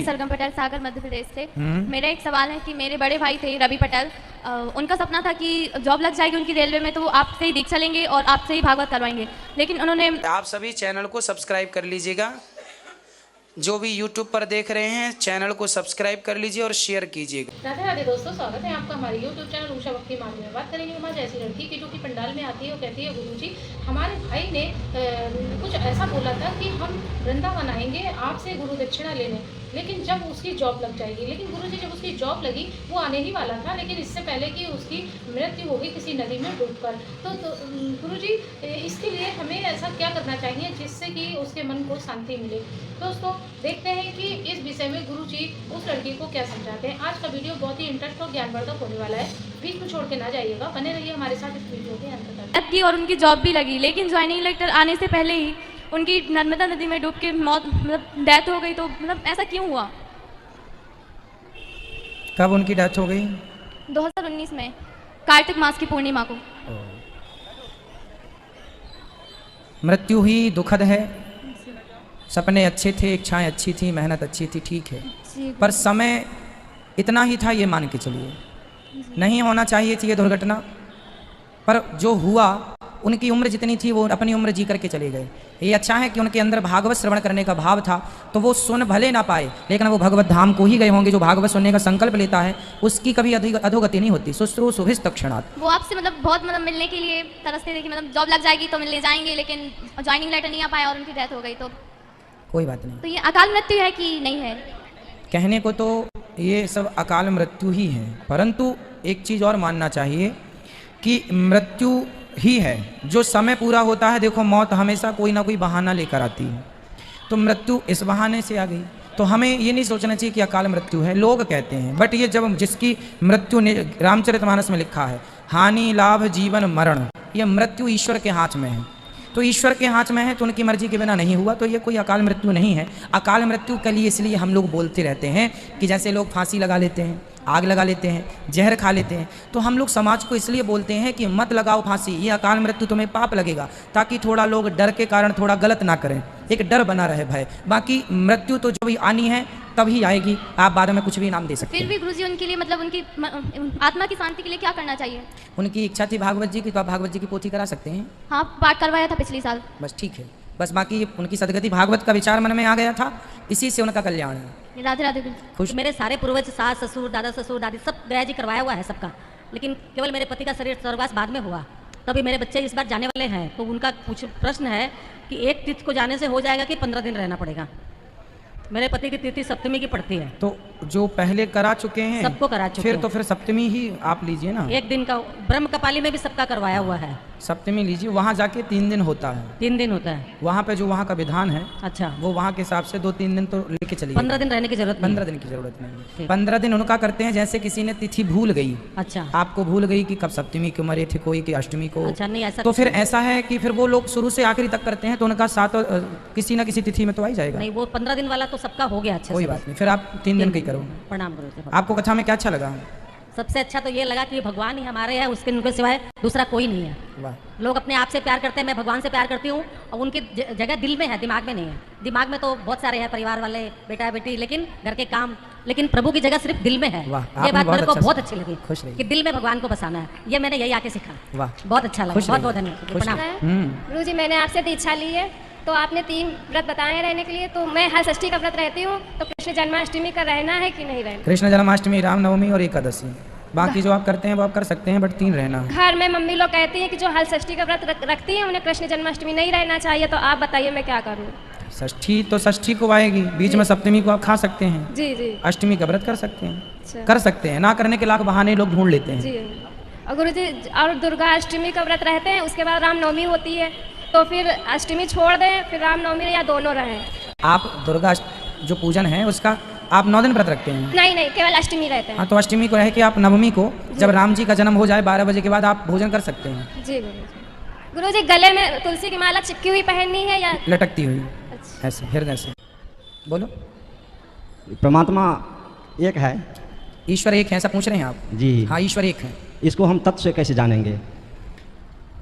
सरगम पटेल, सागर, मध्य प्रदेश से। मेरा एक सवाल है कि मेरे बड़े भाई थे रवि पटेल, उनका सपना था कि जॉब लग जाएगी उनकी रेलवे में तो वो आपसे ही दीक्षा लेंगे और आपसे ही भागवत करवाएंगे, लेकिन उन्होंने। आप सभी चैनल को सब्सक्राइब कर लीजिएगा, जो भी YouTube पर देख रहे हैं चैनल को सब्सक्राइब कर लीजिए और शेयर कीजिएगा। राधे राधे दोस्तों, स्वागत है आपका हमारे YouTube चैनल उषा भक्ति मार्ग में। बात करेंगे हम आज ऐसी लड़की की जो कि पंडाल में आती है और कहती है गुरुजी हमारे भाई ने कुछ ऐसा बोला था कि हम वृंदावन आएंगे आपसे गुरु दक्षिणा लेने, लेकिन जब उसकी जॉब लग जाएगी। लेकिन गुरुजी जब उसकी जॉब लगी वो आने ही वाला था, लेकिन इससे पहले कि उसकी मृत्यु हो गई किसी नदी में डूबकर। तो गुरुजी इसके लिए हमें ऐसा क्या करना चाहिए जिससे कि उसके मन को शांति मिले। दोस्तों देखते हैं कि इस विषय में गुरुजी उस लड़की को क्या समझाते हैं। आज का वीडियो बहुत ही इंटरेस्ट और ज्ञानवर्धक होने वाला है, बीच को छोड़ के ना जाइएगा, बने रहिए हमारे साथ इस वीडियो के अंत तक। की और उनकी जॉब भी लगी, लेकिन ज्वाइनिंग लेटर आने से पहले ही उनकी नर्मदा नदी में डूब के मौत मतलब डेथ हो गई। तो मतलब ऐसा क्यों हुआ? कब उनकी डेथ हो गई? 2019 में कार्तिक मास की पूर्णिमा को। मृत्यु ही दुखद है। सपने अच्छे थे, इच्छाएं अच्छी थी, मेहनत अच्छी थी, ठीक है, पर समय इतना ही था ये मान के चलिए। नहीं होना चाहिए थी ये दुर्घटना, पर जो हुआ उनकी उम्र जितनी थी वो अपनी उम्र जी करके चले गए। ये अच्छा है कि उनके अंदर भागवत श्रवण करने का भाव था, तो वो सुन भले ना पाए लेकिन वो भगवत धाम को ही गए होंगे। जो भागवत सुनने का संकल्प लेता है उसकी कभी अधोगति नहीं होती। शुश्रू शुभिस्त तक्षणात्। वो आपसे मतलब बहुत मतलब मिलने के लिए तरसते थे कि मतलब जॉब लग जाएगी तो मिलने जाएंगे, लेकिन ज्वाइनिंग लेटर नहीं आ पाया और उनकी डेथ हो गई। तो कोई बात नहीं। तो ये अकाल मृत्यु है कि नहीं है? कहने को तो ये सब अकाल मृत्यु ही है, परंतु एक चीज़ और मानना चाहिए कि मृत्यु ही है। जो समय पूरा होता है, देखो मौत हमेशा कोई ना कोई बहाना लेकर आती है, तो मृत्यु इस बहाने से आ गई। तो हमें ये नहीं सोचना चाहिए कि अकाल मृत्यु है, लोग कहते हैं, बट ये जब जिसकी मृत्यु रामचरितमानस में लिखा है हानि लाभ जीवन मरण, ये मृत्यु ईश्वर के हाथ में है। तो ईश्वर के हाथ में है तो उनकी मर्जी के बिना नहीं हुआ, तो ये कोई अकाल मृत्यु नहीं है। अकाल मृत्यु के लिए इसलिए हम लोग बोलते रहते हैं कि जैसे लोग फांसी लगा लेते हैं, आग लगा लेते हैं, जहर खा लेते हैं, तो हम लोग समाज को इसलिए बोलते हैं कि मत लगाओ फांसी, ये अकाल मृत्यु तुम्हें पाप लगेगा, ताकि थोड़ा लोग डर के कारण थोड़ा गलत ना करें, एक डर बना रहे भय। बाकी मृत्यु तो जब आनी है तभी आएगी, आप बाद में कुछ भी नाम दे सकते हैं। फिर भी गुरुजी उनके लिए मतलब उनकी आत्मा की शांति के लिए क्या करना चाहिए? उनकी इच्छा थी भागवत जी की, तो आप भागवत जी की पोथी करा सकते हैं। हाँ, पाठ करवाया था पिछले साल। बस ठीक है, बस बाकी उनकी सदगति भागवत का विचार मन में आ गया था, इसी से उनका कल्याण है। राधे राधे। खुश। मेरे सारे पूर्वज सास ससुर दादा ससुर दादी सब गया जी करवाया हुआ है सबका, लेकिन केवल मेरे पति का शरीर स्वर्गवास बाद में हुआ। तभी मेरे बच्चे इस बार जाने वाले हैं, तो उनका प्रश्न है कि एक तिथि को जाने से हो जाएगा कि 15 दिन रहना पड़ेगा। मेरे पति की तिथि सप्तमी की पड़ती है। तो जो पहले करा चुके हैं सबको करा चुके फिर हैं। तो फिर सप्तमी ही आप लीजिए ना। एक दिन का ब्रह्म कपाली में भी सबका करवाया हुआ है। सप्तमी लीजिए, वहाँ जाके 3 दिन होता है। 3 दिन होता है वहाँ पे जो वहाँ का विधान है, अच्छा, वो वहाँ के हिसाब से 2-3 दिन तो लेके चलिए। 15 दिन रहने की जरूरत नहीं। 15 दिन की जरूरत नहीं है। 15 दिन उनका करते हैं जैसे किसी ने तिथि भूल गई, अच्छा, आपको भूल गई कि कब सप्तमी को मरे थे कोई, कि अष्टमी को। अच्छा, नहीं ऐसा तो फिर ऐसा है कि फिर वो लोग शुरू से आखिरी तक करते हैं, तो उनका साथ किसी ना किसी तिथि में तो आ ही जाएगा। नहीं, वो 15 दिन वाला तो सबका हो गया। अच्छा, कोई बात नहीं, फिर आप 3 दिन का ही करो। प्रणाम करो। आपको कथा में क्या अच्छा लगा? सबसे अच्छा तो ये लगा कि भगवान ही हमारे हैं, उसके उनके सिवाय दूसरा कोई नहीं है। वाह। लोग अपने आप से प्यार करते हैं, मैं भगवान से प्यार करती हूँ, और उनकी जगह दिल में है, दिमाग में नहीं है। दिमाग में तो बहुत सारे हैं, परिवार वाले, बेटा बेटी, लेकिन घर के काम, लेकिन प्रभु की जगह सिर्फ दिल में है। ये बात मेरे को बहुत अच्छी लगी, खुश रहिए कि दिल में भगवान को बसाना है। ये मैंने यही आके सीखा। वाह, बहुत अच्छा लगा, बहुत बहुत धन्यवाद। गुरुजी मैंने आपसे दीक्षा ली है, तो आपने 3 व्रत बताए हैं रहने के लिए, तो मैं हर षष्ठी का व्रत रहती हूँ, तो कृष्ण जन्माष्टमी का रहना है कि नहीं रहना? कृष्ण जन्माष्टमी, रामनवमी और एकादशी, बाकी जो आप करते हैं वो आप कर सकते हैं, बट 3 रहना है। घर में मम्मी लोग कहती हैं कि जो हर षष्ठी का व्रत रखती हैं उन्हें कृष्ण जन्माष्टमी नहीं रहना चाहिए, तो आप बताइए मैं क्या करूँ? षष्ठी तो षष्ठी को आएगी, बीच में सप्तमी को आप खा सकते हैं। जी जी। अष्टमी का व्रत कर सकते हैं। अच्छा। कर सकते हैं, ना करने के लाख बहाने लोग ढूंढ लेते हैं। जी। और गुरुजी और दुर्गा अष्टमी का व्रत रहते हैं, उसके बाद रामनवमी होती है, तो फिर अष्टमी छोड़ दें फिर रामनवमी, या दोनों रहें? आप दुर्गा जो पूजन है उसका आप 9 दिन व्रत रखते हैं? नहीं नहीं, केवल अष्टमी रहते हैं। हाँ, तो अष्टमी को रह के आप नवमी को, जब राम जी का जन्म हो जाए 12 बजे के बाद आप भोजन कर सकते हैं। जी गुरुजी। गले में तुलसी की माला चिपकी हुई पहननी है या लटकती हुई? अच्छा। ऐसे हृदय से बोलो। परमात्मा एक है, ईश्वर एक है, ऐसा पूछ रहे हैं आप? जी हाँ, ईश्वर एक है। इसको हम तत्व से कैसे जानेंगे?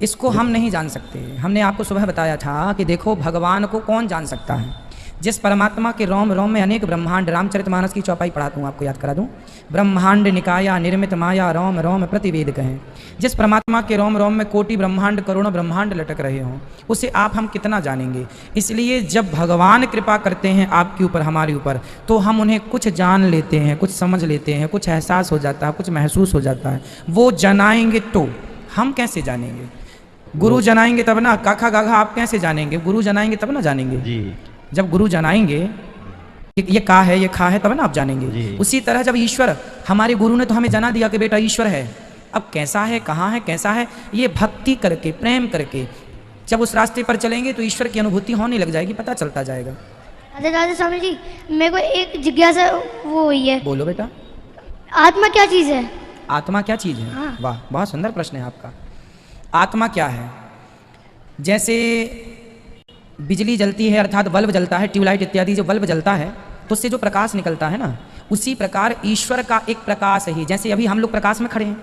इसको हम नहीं जान सकते। हमने आपको सुबह बताया था कि देखो भगवान को कौन जान सकता है? जिस परमात्मा के रोम रोम में अनेक ब्रह्मांड, रामचरितमानस की चौपाई पढ़ाता हूँ, आपको याद करा दूँ। ब्रह्मांड निकाया निर्मित माया रोम रोम प्रतिवेद कहें। जिस परमात्मा के रोम रोम में कोटि ब्रह्मांड करोड़ों ब्रह्मांड लटक रहे हों, उसे आप हम कितना जानेंगे। इसलिए जब भगवान कृपा करते हैं आपके ऊपर, हमारे ऊपर, तो हम उन्हें कुछ जान लेते हैं, कुछ समझ लेते हैं, कुछ एहसास हो जाता है, कुछ महसूस हो जाता है। वो जनाएंगे तो हम कैसे जानेंगे? गुरु जनाएंगे तब ना, काखा गाघा आप कैसे जानेंगे? गुरु जनाएंगे तब ना जानेंगे। जी। जब गुरु जनाएंगे ये का है, ये खा है, तब ना आप जानेंगे। उसी तरह जब ईश्वर, हमारे गुरु ने तो हमें जना दिया कि बेटा ईश्वर है, अब कैसा है, कहाँ है, कैसा है, ये भक्ति करके, प्रेम करके जब उस रास्ते पर चलेंगे तो ईश्वर की अनुभूति होने लग जाएगी, पता चलता जाएगा। राधे राधे स्वामी जी, मेरे को एक जिज्ञासा वो हुई है। बोलो बेटा। आत्मा क्या चीज़ है? आत्मा क्या चीज़ है? हाँ। वाह, बहुत सुंदर प्रश्न है आपका। आत्मा क्या है? जैसे बिजली जलती है, अर्थात बल्ब जलता है, ट्यूबलाइट इत्यादि जो बल्ब जलता है तो उससे जो प्रकाश निकलता है ना, उसी प्रकार ईश्वर का एक प्रकाश है। जैसे अभी हम लोग प्रकाश में खड़े हैं,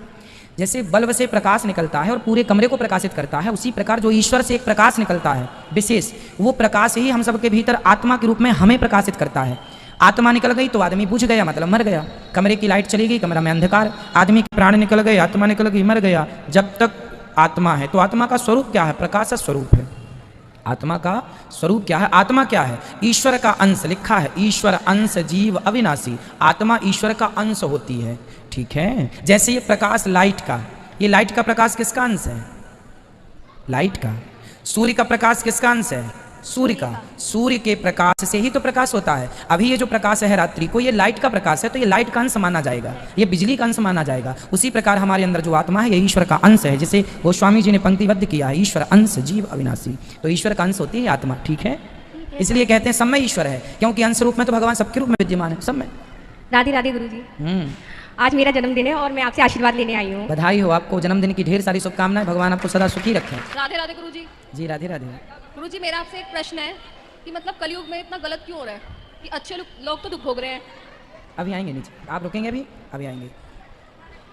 जैसे बल्ब से प्रकाश निकलता है और पूरे कमरे को प्रकाशित करता है, उसी प्रकार जो ईश्वर से एक प्रकाश निकलता है विशेष, वो प्रकाश ही हम सबके भीतर आत्मा के रूप में हमें प्रकाशित करता है। आत्मा निकल गई तो आदमी बुझ गया, मतलब मर गया। कमरे की लाइट चली गई, कमरा में अंधकार, आदमी के प्राण निकल गए, आत्मा निकल गई, मर गया। जब तक आत्मा है तो आत्मा का स्वरूप क्या है? प्रकाश स्वरूप है। आत्मा का स्वरूप क्या है? आत्मा क्या है? ईश्वर का अंश। लिखा है ईश्वर अंश जीव अविनाशी, आत्मा ईश्वर का अंश होती है। ठीक है। जैसे ये प्रकाश लाइट का, ये लाइट का प्रकाश किसका अंश है? लाइट का। सूर्य का प्रकाश किसका अंश है? सूर्य का। सूर्य के प्रकाश से ही तो प्रकाश होता है। अभी ये जो प्रकाश है रात्रि को, ये लाइट का प्रकाश है, तो ये लाइट का अंश माना जाएगा, ये बिजली का अंश माना जाएगा। उसी प्रकार हमारे अंदर जो आत्मा है ये ईश्वर का अंश है। जैसे गोस्वामी जी ने पंक्तिबद्ध किया है, ईश्वर अंश जीव अविनाशी, तो ईश्वर का अंश होती है आत्मा। ठीक है। इसलिए कहते हैं सब में ईश्वर है, क्योंकि अंश रूप में तो भगवान सबके रूप में विद्यमान है, सब में। राधे राधे गुरु जी, आज मेरा जन्मदिन है और मैं आपसे आशीर्वाद लेने आई हूँ। बधाई हो आपको, जन्मदिन की ढेर सारी शुभकामनाएं, भगवान आपको सदा सुखी रखें। राधे राधे गुरु जी। जी राधे राधे। गुरु जी, मेरा आपसे एक प्रश्न है कि मतलब कलयुग में इतना गलत क्यों हो रहा है कि अच्छे लोग तो दुख भोग रहे हैं। अभी आएंगे नीचे, आप रुकेंगे अभी आएंगे।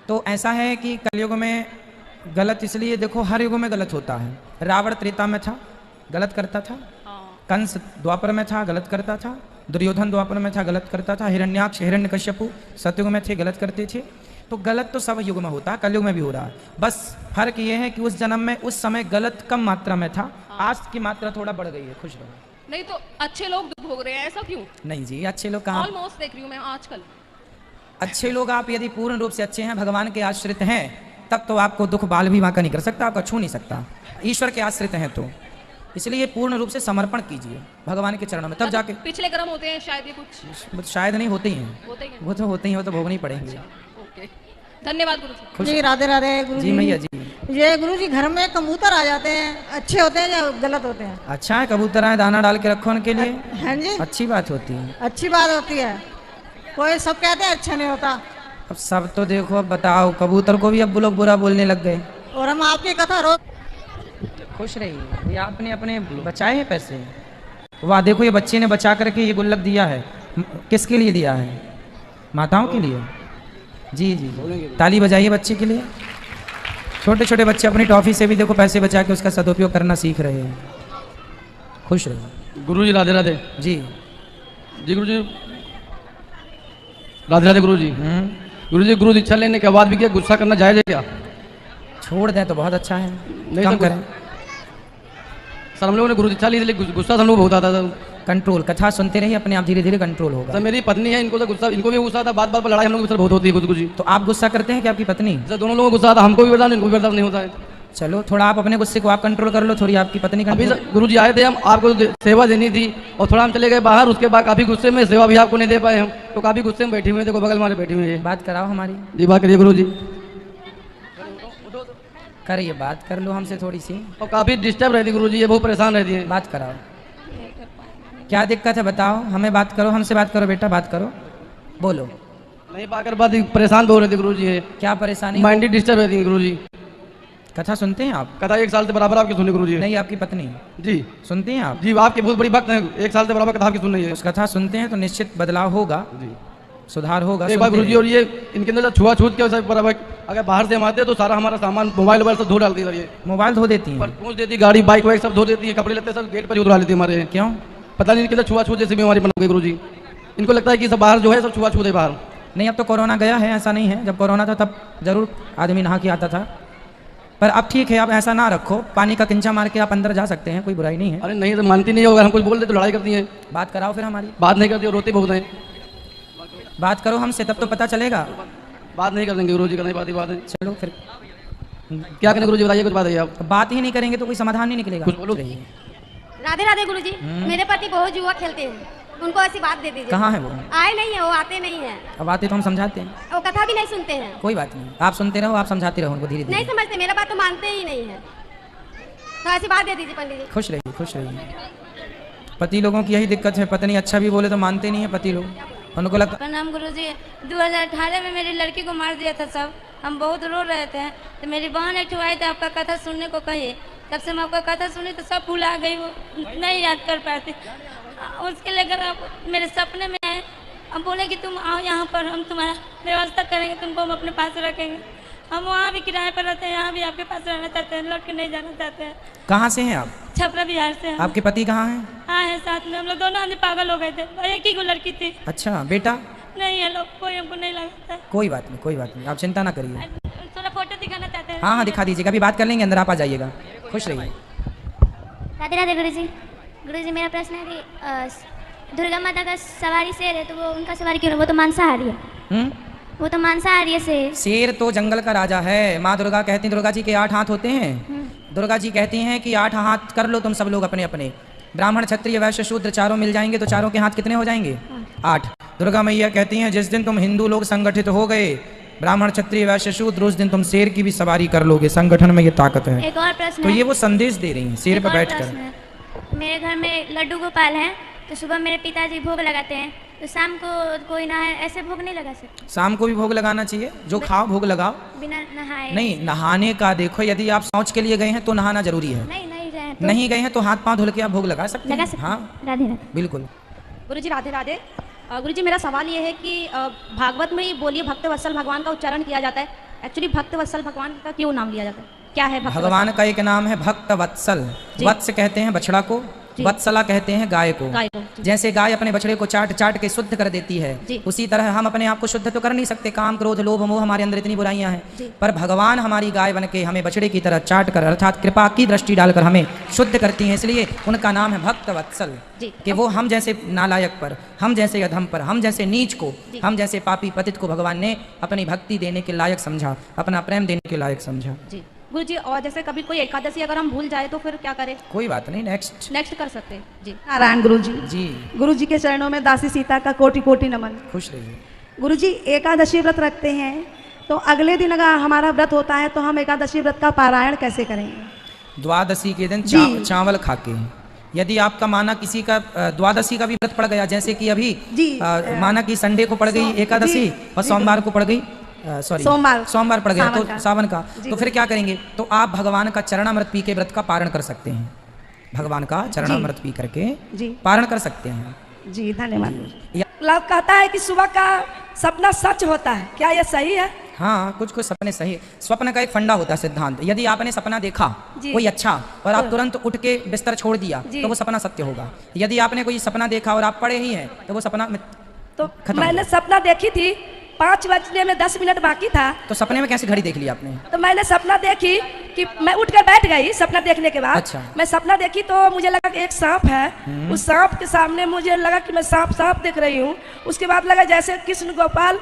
तो ऐसा है कि कलयुग में गलत इसलिए, देखो हर युग में गलत होता है। रावण त्रेता में था, गलत करता था। कंस द्वापर में था, गलत करता था। दुर्योधन द्वापर में था, गलत करता था। हिरण्याक्ष हिरण्यकश्यपु सतयुग में थे, गलत करते थे। तो गलत तो सब युग में होता है, कलयुग में भी हो रहा है। बस फर्क ये है कि उस जन्म में उस समय गलत कम मात्रा में था, आज की मात्रा थोड़ा बढ़ गई है। खुश रहो। नहीं तो अच्छे लोग दुख भोग रहे हैं, ऐसा क्यों? नहीं जी, अच्छे लोग कहाँ? ऑलमोस्ट देख रही हूँ मैं आजकल। अच्छे लोग, आप यदि पूर्ण रूप से अच्छे हैं, भगवान के आश्रित हैं, तब तो आपको दुख बाल भी वाका नहीं कर सकता, आपका छू नहीं सकता। ईश्वर के आश्रित हैं तो इसलिए पूर्ण रूप से समर्पण कीजिए भगवान के चरणों में, तब जाके। पिछले कर्म होते हैं शायद, ये कुछ शायद नहीं होते ही हैं, वो तो होते ही, वो तो भोगने पड़ेंगे। ओके, धन्यवाद गुरु जी। जी राधे राधे गुरु जी। मैया जी, ये गुरु जी घर में कबूतर आ जाते हैं, अच्छे होते हैं या गलत होते हैं? अच्छा है, कबूतर आए, दाना डाल के रखो उनके लिए। हाँ जी, अच्छी बात होती है, अच्छी बात होती है। कोई सब कहते हैं अच्छा नहीं होता। अब सब तो देखो, अब बताओ, कबूतर को भी अब लोग बुरा बोलने लग गए। और हम आपकी कथा रोज खुश रहिए, ये आपने अपने बचाए हैं पैसे। वाह, देखो ये बच्चे ने बचा करके ये गुल्लक दिया है, किसके लिए दिया है? माताओं के लिए। जी जी, ताली बजाइए बच्चे के लिए। छोटे छोटे बच्चे अपनी टॉफी से भी देखो पैसे बचा के उसका सदुपयोग करना सीख रहे हैं। खुश रहिए। गुरु जी राधे राधे। जी जी गुरु जी राधे राधे। गुरु जी गुरु दीक्षा लेने के बाद भी क्या गुस्सा करना जायज है क्या? छोड़ दें तो बहुत अच्छा है, कम करें। सर हम लोगों ने गुरु दीक्षा ली, गुस्सा हम लोग बहुत आता था। कंट्रोल, कथा सुनते रहिए, अपने आप धीरे धीरे कंट्रोल होगा। सर मेरी पत्नी है, इनको तो गुस्सा, इनको भी गुस्सा था, बात बात पर लड़ाई हम लोग बहुत होती है। गुरु जी, तो आप गुस्सा करते हैं कि आपकी पत्नी? सर दोनों लोगों को गुस्सा आता, हमको भी बर्दाश्त, इनको भी बर्दाश्त नहीं होता है। चलो थोड़ा आप अपने गुस्से को आप कंट्रोल कर लो, थोड़ी आपकी पत्नी अभी गुरु जी आए थे, हम आपको सेवा देनी थी और थोड़ा हम चले गए बाहर, उसके बाद काफी गुस्से में सेवा भी आपको नहीं दे पाए हम, तो काफी गुस्से में बैठी हुए, देखो बगल हमारे बैठी हुई है। बात कराओ हमारी। जी बात करिए गुरु जी। करिए, बात कर लो हमसे थोड़ी सी। और काफी डिस्टर्ब रहती गुरु जी, ये बहुत परेशान रहती है। बात कराओ, क्या दिक्कत है बताओ, हमें बात करो, हमसे बात करो बेटा, बात करो, बोलो। नहीं पाकर बात, परेशान बहुत रहती गुरु जी है। क्या परेशानी? माइंड डिस्टर्ब रहती है गुरु जी। कथा सुनते हैं आप? कथा 1 साल से बराबर आपकी सुनी गुरु जी। नहीं, आपकी पत्नी जी सुनती हैं आप? जी, आपके बहुत बड़ी भक्त हैं, 1 साल से बराबर कथा आपकी सुन रही है। उस कथा सुनते हैं तो निश्चित बदलाव होगा जी, सुधार होगा। एक बार गुरु जी, और ये इनके अंदर छुआछूत के बराबर, अगर बाहर से हम आते हैं तो सारा हमारा सामान, मोबाइल वोबाइल सब धो डालती है। ये मोबाइल धो देती है, पहुँच देती, गाड़ी बाइक वाइक सब धो देती है, कपड़े लेते सब गेट पर उतरा लेती है हमारे। क्यों? पता नहीं किधर छुआछूत जैसी बीमारी बन गई गुरुजी। इनको लगता है कि सब बाहर जो है सब छुआछूत है बाहर। नहीं, अब तो कोरोना गया है, ऐसा नहीं है। जब कोरोना था तब जरूर आदमी नहा के आता था, पर अब ठीक है। अब ऐसा ना रखो, पानी का किंचा मार के आप अंदर जा सकते हैं, कोई बुराई नहीं है। अरे नहीं तो मानती नहीं होगा, हम कुछ बोल दे तो लड़ाई करती हैं। बात कराओ फिर हमारी। बात नहीं करती, रोते बहुत हैं। बात करो हमसे, तब तो पता चलेगा। बात नहीं कर देंगे गुरुजी, करने बात ही बात है। चलो फिर क्या करें गुरुजी, बताइए कुछ बात है आप। बात ही नहीं करेंगे तो कोई समाधान नहीं निकलेगा। कुछ बोलो। राधे राधे गुरुजी। मेरे पति बहुत जुआ खेलते हैं, उनको ऐसी बात दे दीजिए। कहाँ है वो? आए नहीं है वो, आते नहीं है। अब आते तो हम समझाते हैं। वो कथा भी नहीं सुनते हैं। कोई बात नहीं, आप सुनते रहो, आप समझाते रहो उनको धीरे धीरे। नहीं समझते, मेरा बात तो मानते ही नहीं है, तो ऐसी बात दे दीजिए पंडित जी। खुश रहिए, खुश रहिए। पति लोगों की यही दिक्कत है, पत्नी अच्छा भी बोले तो मानते नहीं है पति लोग, उनको लगता। प्रणाम गुरुजी। 2018 में मेरी लड़की को मार दिया था सब, हम बहुत रो रहे थे, तो मेरी बहन एक आई थी आपका कथा सुनने को कही, तब से मैं आपका कथा सुनी तो सब भुला गई, वो नहीं याद कर पाती। उसके लेकर आप मेरे सपने में आए, हम बोले कि तुम आओ यहाँ पर, हम तुम्हारा व्यवस्था करेंगे, तुमको हम अपने पास रखेंगे। हम वहाँ भी किराए पर रहते हैं, यहाँ भी आपके पास रहना चाहते हैं, लौट के नहीं जाना चाहते हैं। कहाँ से हैं आप? छपरा बिहार से हैं। आपके पति कहाँ हैं? हाँ है साथ में, हम लोग दोनों आदमी पागल हो गए थे, एक ही को लड़की थी। अच्छा, बेटा नहीं है, लोग कोई हमको नहीं लगता। कोई बात नहीं, कोई बात नहीं, आप चिंता ना करिए। थोड़ा फोटो दिखाना चाहते हैं। हाँ हाँ दिखा दीजिएगा, अभी बात कर लेंगे, अंदर आप आ जाइएगा। खुश रहिए। राधे राधे गुरुजी। गुरुजी मेरा प्रश्न है कि दुर्गा माता का सवारी शेर है, तो वो उनका सवारी क्यों? वो तो मांसाहारी है। वो तो मांसाहारी है शेर। शेर तो जंगल का राजा है। माँ दुर्गा कहती हैं, दुर्गा जी के 8 हाथ होते हैं। दुर्गा जी कहती हैं कि 8 हाथ कर लो तुम सब लोग अपने अपने, ब्राह्मण क्षत्रिय वैश्य शूद्र चारों मिल जाएंगे तो चारों के हाथ कितने हो जाएंगे? 8। दुर्गा मैया कहती हैं जिस दिन तुम हिंदू लोग संगठित हो गए, ब्राह्मण क्षत्रिय वैश्य शूद्र, उस दिन तुम शेर की भी सवारी कर लोगे। संगठन में ये ताकत है। एक और प्रश्न तो है। ये वो संदेश दे रही हैं शेर पर बैठकर। मेरे घर में लड्डू गोपाल हैं, तो सुबह मेरे पिताजी भोग लगाते हैं, तो शाम को कोई नहाए ऐसे भोग नहीं लगा सकते? शाम को भी भोग लगाना चाहिए, जो खाओ भोग लगाओ, बिना नहाए। नहीं नहाने का देखो, यदि आप शौच के लिए गए हैं तो नहाना जरूरी है। नहीं गए हैं तो हाथ पांव धुल के आप भोग लगा सकते हैं। हाँ राधे राधे। बिल्कुल। गुरुजी राधे राधे। गुरुजी मेरा सवाल ये है कि भागवत में ये बोलिए भक्त वत्सल भगवान का उच्चारण किया जाता है, एक्चुअली भक्त वत्सल भगवान का क्यों नाम लिया जाता है, क्या है भक्त भगवान का एक नाम है भक्त वत्सल। वत्स कहते हैं बछड़ा को, वत्सला कहते हैं गाय को। जैसे गाय अपने बछड़े को चाट चाट के शुद्ध कर देती है, उसी तरह हम अपने आप को शुद्ध तो कर नहीं सकते, काम क्रोध लोभ मोह हमारे अंदर इतनी बुराइयां हैं, पर भगवान हमारी गाय बन के हमें बछड़े की तरह चाट कर, अर्थात कृपा की दृष्टि डालकर हमें शुद्ध करती हैं, इसलिए उनका नाम है भक्त वत्सल। कि वो हम जैसे नालायक पर, हम जैसे अधम पर, हम जैसे नीच को, हम जैसे पापी पतित को भगवान ने अपनी भक्ति देने के लायक समझा, अपना प्रेम देने के लायक समझा। गुरुजी और जैसे कभी कोई एकादशी अगर हम भूल जाए तो फिर क्या करें? कोई बात नहीं, नेक्स्ट कर सकते हैं जी। नारायण गुरुजी। जी गुरुजी के चरणों में दासी सीता का कोटि कोटि नमन। खुश रहिए। गुरुजी एकादशी व्रत रखते हैं, तो अगले दिन अगर हमारा व्रत होता है तो हम एकादशी व्रत का पारायण कैसे करेंगे? द्वादशी के दिन चावल खा के। यदि आपका माना किसी का द्वादशी का भी व्रत पड़ गया, जैसे कि अभी माना कि संडे को पड़ गई एकादशी और सोमवार को पड़ गई सोमवार पड़ गया तो सावन का, तो फिर क्या करेंगे? तो आप भगवान का चरणामृत पी के व्रत का पारण कर सकते हैं। भगवान का चरणामृत पी करके पारण कर सकते हैं। जी धन्यवाद। लोग कहता है कि सुबह का सपना सच होता है, क्या यह सही है? हाँ, कुछ कुछ सपने सही। स्वप्न का एक फंडा होता है सिद्धांत। यदि आपने सपना देखा कोई अच्छा और आप तुरंत उठ के बिस्तर छोड़ दिया तो वो सपना सत्य होगा। यदि आपने कोई सपना देखा और आप पढ़े ही हैं तो वो सपना तो मैंने सपना देखी थी 5 बजने में 10 मिनट बाकी था, तो सपने में कैसे घड़ी देख ली आपने? तो मैंने सपना देखी कि मैं उठकर बैठ गई सपना देखने के बाद। अच्छा। मैं सपना देखी तो मुझे लगा कि एक सांप है, उस सांप के सामने मुझे लगा कि मैं सांप देख रही हूँ। उसके बाद लगा जैसे कृष्ण गोपाल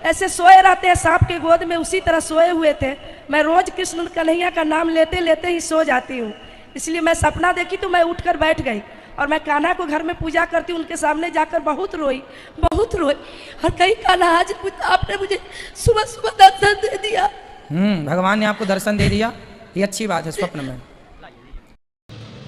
ऐसे सोए रहते हैं सांप के गोद में, उसी तरह सोए हुए थे। मैं रोज कृष्ण कन्हैया का नाम लेते लेते ही सो जाती हूँ, इसलिए मैं सपना देखी तो मैं उठकर बैठ गई और मैं कान्हा को घर में पूजा करती हूँ, उनके सामने जाकर बहुत रोई और कहीं कान्हा आज आपने मुझे सुबह सुबह दर्शन दे दिया। भगवान ने आपको दर्शन दे दिया, ये अच्छी बात है स्वप्न में।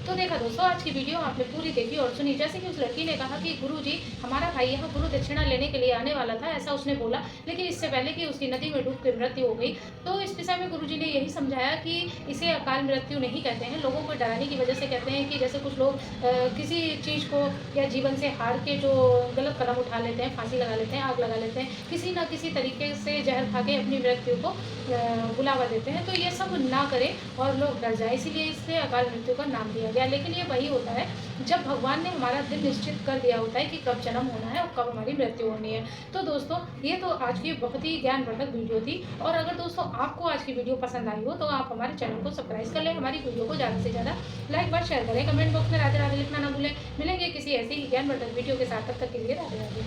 तो देखा दोस्तों, आज की वीडियो आपने पूरी देखी और सुनी। जैसे कि उस लड़की ने कहा कि गुरुजी हमारा भाई यहाँ गुरु दक्षिणा लेने के लिए आने वाला था, ऐसा उसने बोला, लेकिन इससे पहले कि उसकी नदी में डूब कर मृत्यु हो गई। तो इस विषय में गुरुजी ने यही समझाया कि इसे अकाल मृत्यु नहीं कहते हैं, लोगों को डराने की वजह से कहते हैं कि जैसे कुछ लोग किसी चीज़ को या जीवन से हार के जो गलत कदम उठा लेते हैं, फांसी लगा लेते हैं, आग लगा लेते हैं, किसी न किसी तरीके से जहर खा के अपनी मृत्यु को बुलावा देते हैं। तो ये सब ना करें और लोग डर जाए, इसीलिए इससे अकाल मृत्यु का नाम दिया गया। गया, लेकिन ये वही होता है जब भगवान ने हमारा दिन निश्चित कर दिया होता है कि कब जन्म होना है और कब हमारी मृत्यु होनी है। तो दोस्तों ये तो आज की बहुत ही ज्ञानवर्धक वीडियो थी, और अगर दोस्तों आपको आज की वीडियो पसंद आई हो तो आप हमारे चैनल को सब्सक्राइब कर लें, हमारी वीडियो को ज़्यादा से ज़्यादा लाइक व शेयर करें, कमेंट बॉक्स में राधे राधे लिखना ना भूलें। मिलेंगे किसी ऐसी ही ज्ञानवर्धक वीडियो के साथ, तब तक के लिए राधे राधे।